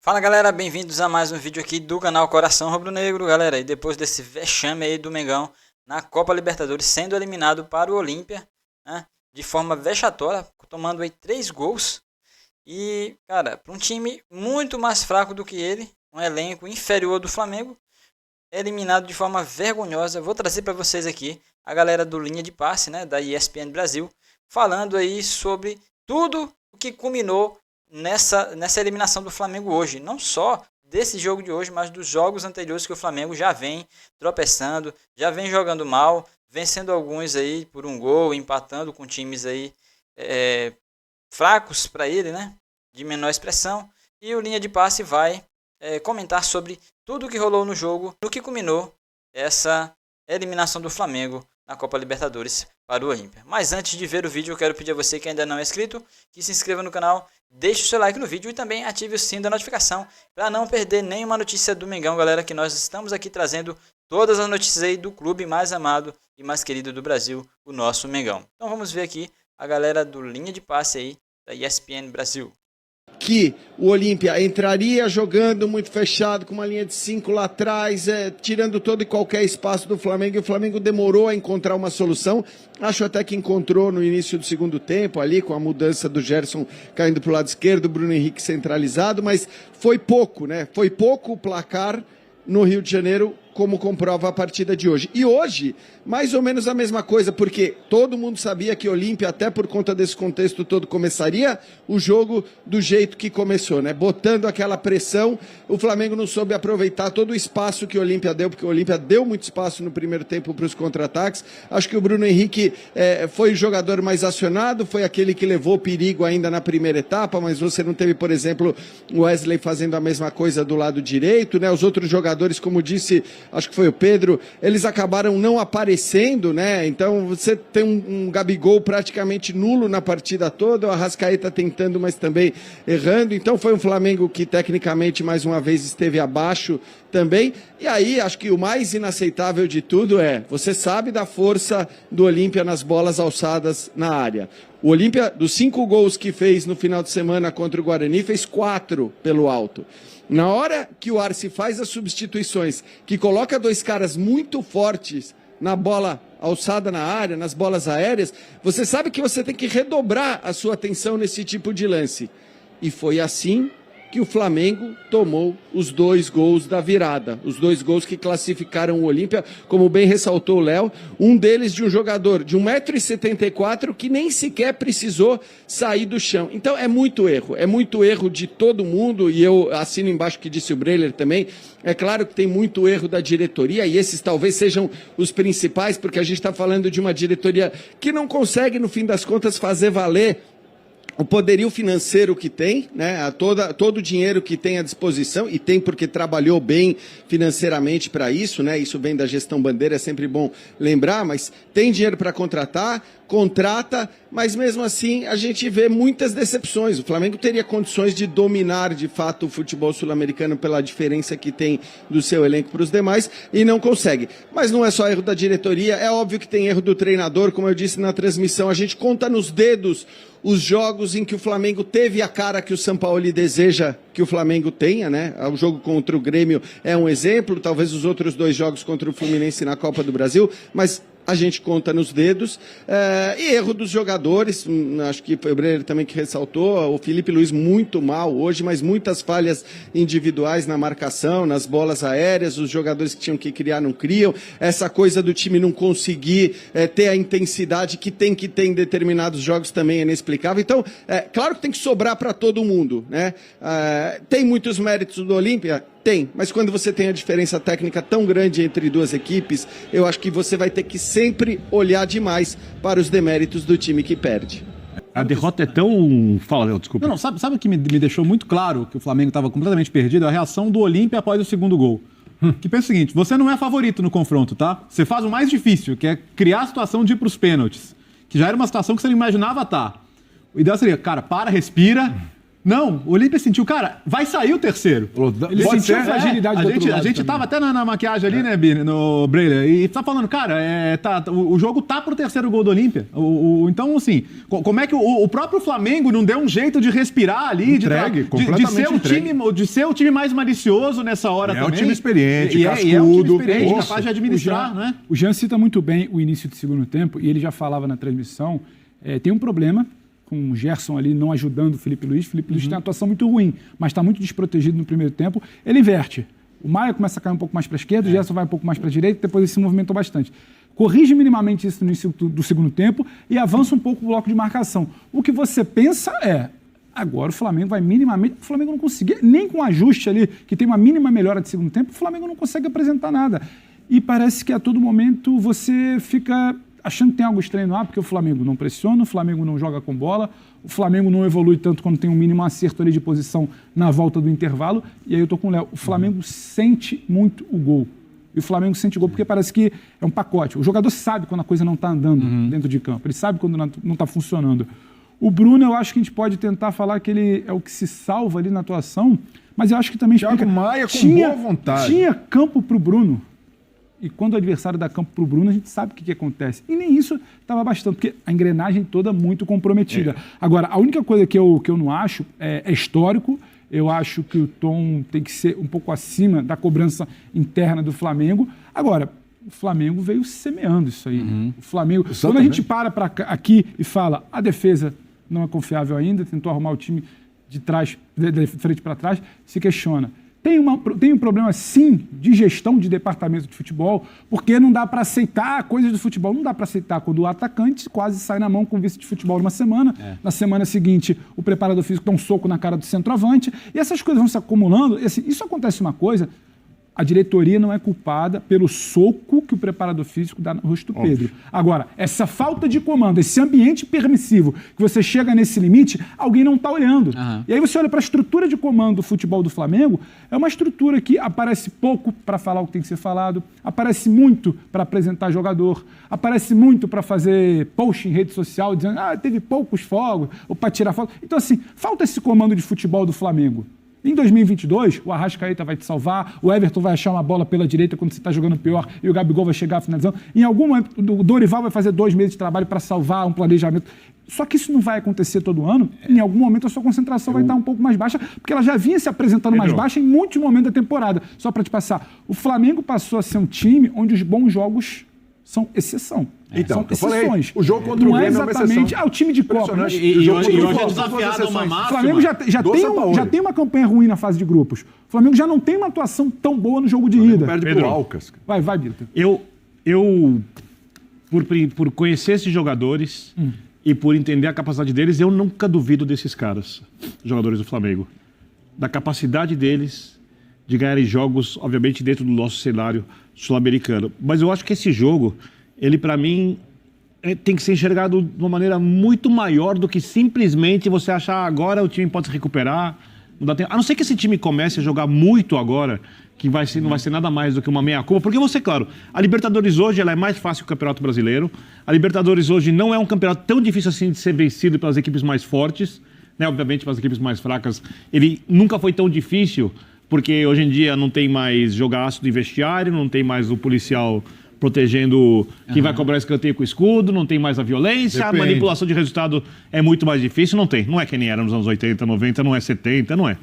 Fala galera, bem-vindos a mais um vídeo aqui do canal Coração Rubro-Negro, galera. E depois desse vexame aí do Mengão na Copa Libertadores, sendo eliminado para o Olímpia, né, de forma vexatória, tomando aí 3 gols. E, cara, para um time muito mais fraco do que ele, um elenco inferior do Flamengo, eliminado de forma vergonhosa. Vou trazer para vocês aqui a galera do Linha de Passe, né, da ESPN Brasil, falando aí sobre tudo o que culminou nessa eliminação do Flamengo hoje. Não só desse jogo de hoje, mas dos jogos anteriores que o Flamengo já vem tropeçando, já vem jogando mal, vencendo alguns aí por um gol, empatando com times aí fracos para ele, né, de menor expressão. E o Linha de Passe vai comentar sobre tudo o que rolou no jogo, no que culminou essa eliminação do Flamengo na Copa Libertadores para o Olímpia. Mas antes de ver o vídeo, eu quero pedir a você que ainda não é inscrito, que se inscreva no canal, deixe o seu like no vídeo e também ative o sininho da notificação para não perder nenhuma notícia do Mengão, galera, que nós estamos aqui trazendo todas as notícias aí do clube mais amado e mais querido do Brasil, o nosso Mengão. Então vamos ver aqui a galera do Linha de Passe aí, da ESPN Brasil. Que o Olímpia entraria jogando muito fechado, com uma linha de 5 lá atrás, tirando todo e qualquer espaço do Flamengo, e o Flamengo demorou a encontrar uma solução. Acho até que encontrou no início do segundo tempo, ali com a mudança do Gerson caindo para o lado esquerdo, o Bruno Henrique centralizado, mas foi pouco, né? Foi pouco o placar no Rio de Janeiro, como comprova a partida de hoje. E hoje, mais ou menos a mesma coisa, porque todo mundo sabia que o Olímpia, até por conta desse contexto todo, começaria o jogo do jeito que começou, né? Botando aquela pressão, o Flamengo não soube aproveitar todo o espaço que o Olímpia deu, porque o Olímpia deu muito espaço no primeiro tempo para os contra-ataques. Acho que o Bruno Henrique foi o jogador mais acionado, foi aquele que levou perigo ainda na primeira etapa, mas você não teve, por exemplo, o Wesley fazendo a mesma coisa do lado direito, né? Os outros jogadores, como disse, acho que foi o Pedro, eles acabaram não aparecendo, né? Então você tem um Gabigol praticamente nulo na partida toda, o Arrascaeta tentando, mas também errando. Então foi um Flamengo que tecnicamente mais uma vez esteve abaixo também. E aí acho que o mais inaceitável de tudo você sabe da força do Olímpia nas bolas alçadas na área. O Olímpia, dos 5 gols que fez no final de semana contra o Guarani, fez 4 pelo alto. Na hora que o Arce faz as substituições, que coloca 2 caras muito fortes na bola alçada na área, nas bolas aéreas, você sabe que você tem que redobrar a sua atenção nesse tipo de lance. E foi assim que o Flamengo tomou os 2 gols da virada, os 2 gols que classificaram o Olímpia, como bem ressaltou o Léo, um deles de um jogador de 1,74 m que nem sequer precisou sair do chão. Então é muito erro de todo mundo, e eu assino embaixo o que disse o Breler também. É claro que tem muito erro da diretoria, e esses talvez sejam os principais, porque a gente está falando de uma diretoria que não consegue, no fim das contas, fazer valer o poderio financeiro que tem, né, todo o dinheiro que tem à disposição, e tem porque trabalhou bem financeiramente para isso, né, isso vem da gestão Bandeira, é sempre bom lembrar, mas tem dinheiro para contratar, contrata, mas mesmo assim a gente vê muitas decepções. O Flamengo teria condições de dominar de fato o futebol sul-americano pela diferença que tem do seu elenco para os demais e não consegue. Mas não é só erro da diretoria, é óbvio que tem erro do treinador, como eu disse na transmissão, a gente conta nos dedos os jogos em que o Flamengo teve a cara que o Sampaoli deseja que o Flamengo tenha, né? O jogo contra o Grêmio é um exemplo, talvez os outros 2 jogos contra o Fluminense na Copa do Brasil, mas a gente conta nos dedos, e erro dos jogadores, acho que foi o Breyer também que ressaltou, o Felipe Luiz muito mal hoje, mas muitas falhas individuais na marcação, nas bolas aéreas, os jogadores que tinham que criar não criam, essa coisa do time não conseguir ter a intensidade que tem que ter em determinados jogos também é inexplicável. Então, claro que tem que sobrar para todo mundo, né? Tem muitos méritos do Olímpia? Tem, mas quando você tem a diferença técnica tão grande entre 2 equipes, eu acho que você vai ter que sempre olhar demais para os deméritos do time que perde. A derrota é tão... Fala, Léo, desculpa. Não, sabe o que me deixou muito claro que o Flamengo estava completamente perdido? A reação do Olímpia após o segundo gol. Que pensa o seguinte, você não é favorito no confronto, tá? Você faz o mais difícil, que é criar a situação de ir para os pênaltis, que já era uma situação que você não imaginava estar. O ideal seria, cara, respira, Não, o Olímpia sentiu, cara, vai sair o terceiro. Ele sentiu a fragilidade do outro lado A gente também. tava até na maquiagem ali, né, Bini, no Breiler, e tá falando, cara, o jogo tá pro terceiro gol do Olímpia. Então, assim, como é que o próprio Flamengo não deu um jeito de respirar ali, Entregue, completamente de ser o time mais malicioso nessa hora também? É um time experiente, é um time cascudo. experiente, Poxa. capaz de administrar, né? O Jean cita muito bem o início do segundo tempo, e ele já falava na transmissão, tem um problema com o Gerson ali não ajudando o Felipe Luiz. O Felipe Luiz tem uma atuação muito ruim, mas está muito desprotegido no primeiro tempo. Ele inverte. O Maia começa a cair um pouco mais para a esquerda, o Gerson vai um pouco mais para a direita, depois ele se movimentou bastante. Corrige minimamente isso no início do segundo tempo e avança um pouco o bloco de marcação. O que você pensa é, agora o Flamengo vai minimamente... O Flamengo não conseguia, nem com ajuste ali, que tem uma mínima melhora de segundo tempo, o Flamengo não consegue apresentar nada. E parece que a todo momento você fica achando que tem algo estranho no ar, porque o Flamengo não pressiona, o Flamengo não joga com bola, o Flamengo não evolui tanto quando tem um mínimo acerto ali de posição na volta do intervalo. E aí eu tô com o Léo. O Flamengo sente muito o gol. E o Flamengo sente gol porque parece que é um pacote. O jogador sabe quando a coisa não está andando dentro de campo. Ele sabe quando não está funcionando. O Bruno, eu acho que a gente pode tentar falar que ele é o que se salva ali na atuação, mas eu acho que também explica... Thiago Maia com boa vontade. Tinha campo para o Bruno. E quando o adversário dá campo para o Bruno, a gente sabe o que acontece. E nem isso estava bastante, porque a engrenagem toda muito comprometida. Agora, a única coisa que eu não acho é histórico. Eu acho que o tom tem que ser um pouco acima da cobrança interna do Flamengo. Agora, o Flamengo veio semeando isso aí. O Flamengo, quando a gente para aqui e fala a defesa não é confiável ainda, tentou arrumar o time de trás, de frente para trás, se questiona. Tem um problema, sim, de gestão de departamento de futebol, porque não dá para aceitar coisas do futebol. Não dá para aceitar quando o atacante quase sai na mão com o vice de futebol numa semana. Na semana seguinte, o preparador físico dá um soco na cara do centroavante. E essas coisas vão se acumulando. E, assim, isso acontece uma coisa... A diretoria não é culpada pelo soco que o preparador físico dá no rosto do Pedro. Agora, essa falta de comando, esse ambiente permissivo, que você chega nesse limite, alguém não está olhando. E aí você olha para a estrutura de comando do futebol do Flamengo, é uma estrutura que aparece pouco para falar o que tem que ser falado, aparece muito para apresentar jogador, aparece muito para fazer post em rede social, dizendo teve poucos fogos, ou para tirar foto. Então, assim, falta esse comando de futebol do Flamengo. Em 2022, o Arrascaeta vai te salvar, o Everton vai achar uma bola pela direita quando você está jogando pior e o Gabigol vai chegar finalizando. Em algum momento, o Dorival vai fazer 2 meses de trabalho para salvar um planejamento. Só que isso não vai acontecer todo ano. Em algum momento, a sua concentração vai estar um pouco mais baixa, porque ela já vinha se apresentando mais baixa em muitos momentos da temporada. Só para te passar, o Flamengo passou a ser um time onde os bons jogos são exceção. Então, são eu exceções. falei, o jogo contra o não é Grêmio é uma exatamente exceção. o time de Copa. E hoje é desafiado uma máxima. O Flamengo já tem uma campanha ruim na fase de grupos. O Flamengo já não tem uma atuação tão boa no jogo de ida. Perde Pedro, pro Alcas. Vai, Vitor. Eu por conhecer esses jogadores e por entender a capacidade deles, eu nunca duvido desses caras, jogadores do Flamengo. Da capacidade deles de ganharem jogos, obviamente, dentro do nosso cenário sul-americano. Mas eu acho que esse jogo, ele para mim, tem que ser enxergado de uma maneira muito maior do que simplesmente você achar agora o time pode se recuperar. Não dá tempo. A não ser que esse time comece a jogar muito agora, que não vai ser nada mais do que uma meia-culpa. Porque você, claro, a Libertadores hoje ela é mais fácil que o Campeonato Brasileiro. A Libertadores hoje não é um campeonato tão difícil assim de ser vencido pelas equipes mais fortes, né? Obviamente, pelas equipes mais fracas. Ele nunca foi tão difícil, porque hoje em dia não tem mais jogaço de vestiário, não tem mais o policial protegendo quem vai cobrar escanteio com o escudo, não tem mais a violência, a manipulação de resultado é muito mais difícil, não é que nem era nos anos 80, 90, não é 70, não é.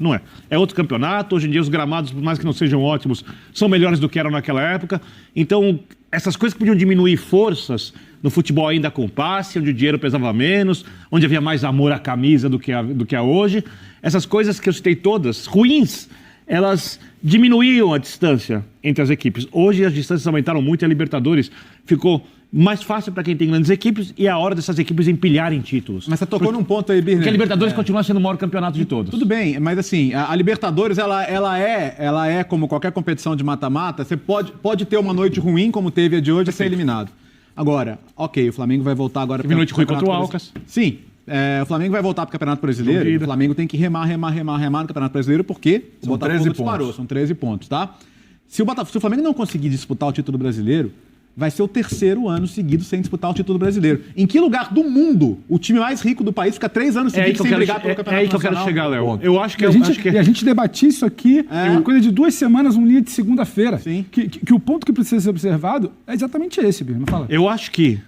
É outro campeonato, hoje em dia os gramados, por mais que não sejam ótimos, são melhores do que eram naquela época, então essas coisas que podiam diminuir forças no futebol ainda com passe, onde o dinheiro pesava menos, onde havia mais amor à camisa do que há hoje, essas coisas que eu citei todas, ruins, elas diminuíam a distância entre as equipes. Hoje as distâncias aumentaram muito e a Libertadores ficou mais fácil para quem tem grandes equipes e é a hora dessas equipes empilharem títulos. Mas você tocou num ponto aí, Birner. Porque a Libertadores continua sendo o maior campeonato de todos. Tudo bem, mas assim, a Libertadores, ela é como qualquer competição de mata-mata, você pode ter uma noite ruim, como teve a de hoje, e ser eliminado. Agora, ok, o Flamengo vai voltar agora... Teve noite ruim contra o Alcas. Sim. O Flamengo vai voltar para o Campeonato Brasileiro. O Flamengo tem que remar no Campeonato Brasileiro, porque o Botafogo disparou. São 13 pontos, tá? Se o Flamengo não conseguir disputar o título brasileiro, vai ser o 3º ano seguido sem disputar o título brasileiro. Em que lugar do mundo o time mais rico do país fica 3 anos seguidos sem brigar pelo campeonato nacional? É aí que eu quero chegar, Léo. Eu acho que E a gente debatia isso aqui em coisa de 2 semanas, um dia de segunda-feira. Sim. Que o ponto que precisa ser observado é exatamente esse, Birma. Fala. Eu acho que,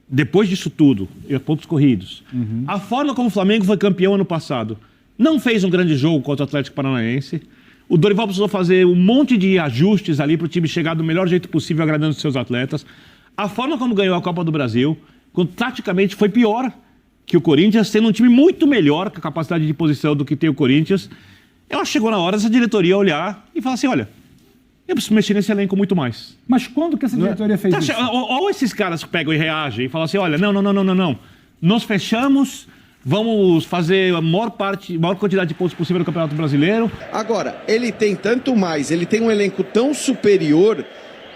depois disso tudo, pontos corridos, a forma como o Flamengo foi campeão ano passado, não fez um grande jogo contra o Atlético Paranaense. O Dorival precisou fazer um monte de ajustes ali para o time chegar do melhor jeito possível, agradando os seus atletas. A forma como ganhou a Copa do Brasil, quando taticamente foi pior que o Corinthians, tendo um time muito melhor, com a capacidade de posição do que tem o Corinthians. Eu acho que chegou na hora dessa diretoria olhar e falar assim, olha, eu preciso mexer nesse elenco muito mais. Mas quando que essa diretoria fez isso? Ou esses caras que pegam e reagem e falam assim, olha, não. Nós fechamos, vamos fazer a maior quantidade de pontos possível no Campeonato Brasileiro. Agora, ele tem tanto mais, ele tem um elenco tão superior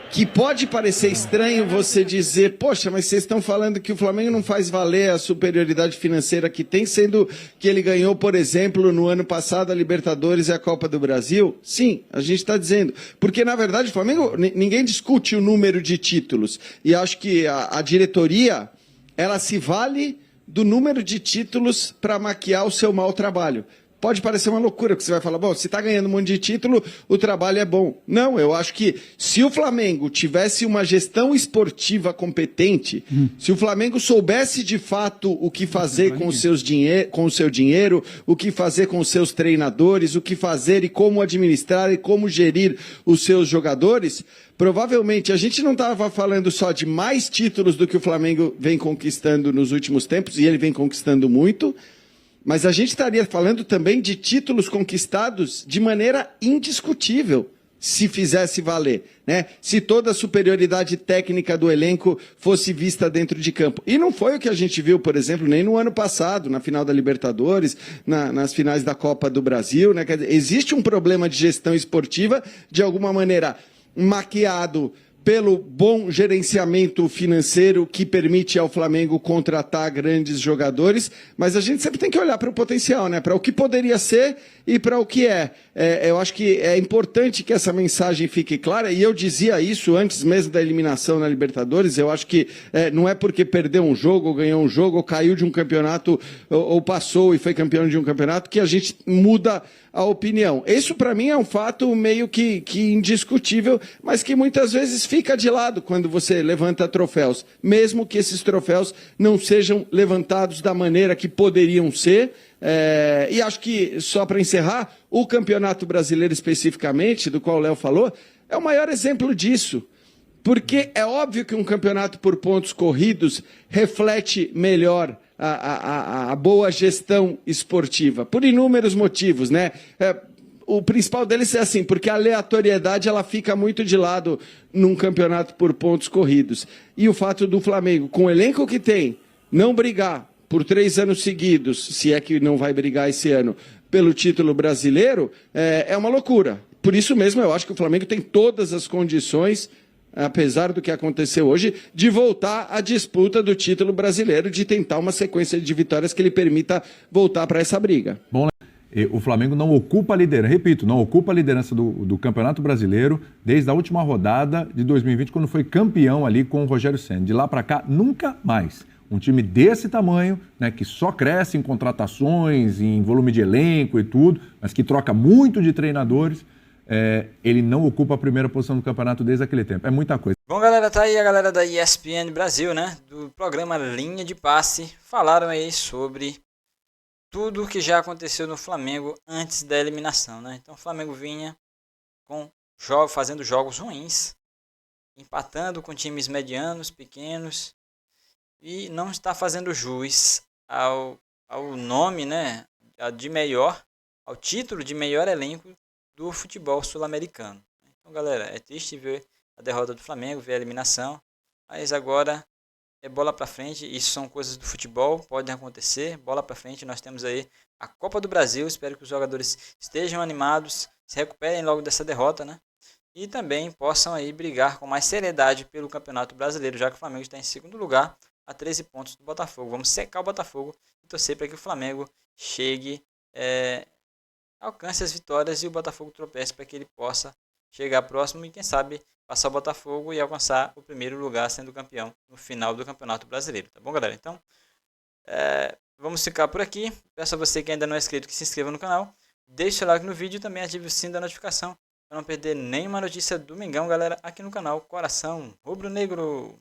que pode parecer estranho você dizer, poxa, mas vocês estão falando que o Flamengo não faz valer a superioridade financeira que tem, sendo que ele ganhou, por exemplo, no ano passado a Libertadores e a Copa do Brasil? Sim, a gente está dizendo. Porque, na verdade, o Flamengo, ninguém discute o número de títulos. E acho que a diretoria, ela se vale do número de títulos para maquiar o seu mau trabalho. Pode parecer uma loucura, porque você vai falar, bom, se está ganhando um monte de título, o trabalho é bom. Não, eu acho que se o Flamengo tivesse uma gestão esportiva competente, se o Flamengo soubesse de fato o que fazer com o seu dinheiro, o que fazer com os seus treinadores, o que fazer e como administrar e como gerir os seus jogadores, provavelmente a gente não estava falando só de mais títulos do que o Flamengo vem conquistando nos últimos tempos, e ele vem conquistando muito, mas a gente estaria falando também de títulos conquistados de maneira indiscutível, se fizesse valer, né? Se toda a superioridade técnica do elenco fosse vista dentro de campo. E não foi o que a gente viu, por exemplo, nem no ano passado, na final da Libertadores, nas finais da Copa do Brasil, né? Quer dizer, existe um problema de gestão esportiva, de alguma maneira maquiado pelo bom gerenciamento financeiro que permite ao Flamengo contratar grandes jogadores, mas a gente sempre tem que olhar para o potencial, né? Para o que poderia ser e para o que é. Eu acho que é importante que essa mensagem fique clara, e eu dizia isso antes mesmo da eliminação na Libertadores. Eu acho que não é porque perdeu um jogo, ou ganhou um jogo, ou caiu de um campeonato, ou passou e foi campeão de um campeonato, que a gente muda a opinião. Isso, para mim, é um fato meio que indiscutível, mas que muitas vezes fica de lado quando você levanta troféus, mesmo que esses troféus não sejam levantados da maneira que poderiam ser. E acho que, só para encerrar, o Campeonato Brasileiro especificamente, do qual o Léo falou, é o maior exemplo disso. Porque é óbvio que um campeonato por pontos corridos reflete melhor a boa gestão esportiva, por inúmeros motivos, né? O principal deles é assim, porque a aleatoriedade ela fica muito de lado num campeonato por pontos corridos. E o fato do Flamengo, com o elenco que tem, não brigar por 3 anos seguidos, se é que não vai brigar esse ano, pelo título brasileiro, é uma loucura. Por isso mesmo eu acho que o Flamengo tem todas as condições, apesar do que aconteceu hoje, de voltar à disputa do título brasileiro, de tentar uma sequência de vitórias que lhe permita voltar para essa briga. Bom, o Flamengo não ocupa a liderança, repito, não ocupa a liderança do Campeonato Brasileiro desde a última rodada de 2020, quando foi campeão ali com o Rogério Ceni. De lá para cá, nunca mais. Um time desse tamanho, né, que só cresce em contratações, em volume de elenco e tudo, mas que troca muito de treinadores, ele não ocupa a primeira posição do campeonato desde aquele tempo. É muita coisa. Bom, galera, tá aí a galera da ESPN Brasil, né, do programa Linha de Passe, falaram aí sobre tudo o que já aconteceu no Flamengo antes da eliminação, né? Então o Flamengo vinha fazendo jogos ruins, empatando com times medianos, pequenos, e não está fazendo jus ao nome, né, ao título de melhor elenco do futebol sul-americano. Então, galera, é triste ver a derrota do Flamengo, ver a eliminação, mas agora é bola pra frente. Isso são coisas do futebol, podem acontecer, bola pra frente. Nós temos aí a Copa do Brasil, espero que os jogadores estejam animados, se recuperem logo dessa derrota, né? E também possam aí brigar com mais seriedade pelo Campeonato Brasileiro, já que o Flamengo está em segundo lugar, a 13 pontos do Botafogo. Vamos secar o Botafogo e torcer para que o Flamengo chegue, alcance as vitórias e o Botafogo tropece para que ele possa chegar próximo e quem sabe passar o Botafogo e alcançar o primeiro lugar sendo campeão no final do Campeonato Brasileiro, tá bom, galera? Então, vamos ficar por aqui. Peço a você que ainda não é inscrito que se inscreva no canal, deixe o like no vídeo e também ative o sininho da notificação para não perder nenhuma notícia do Mengão, galera, aqui no canal Coração Rubro Negro.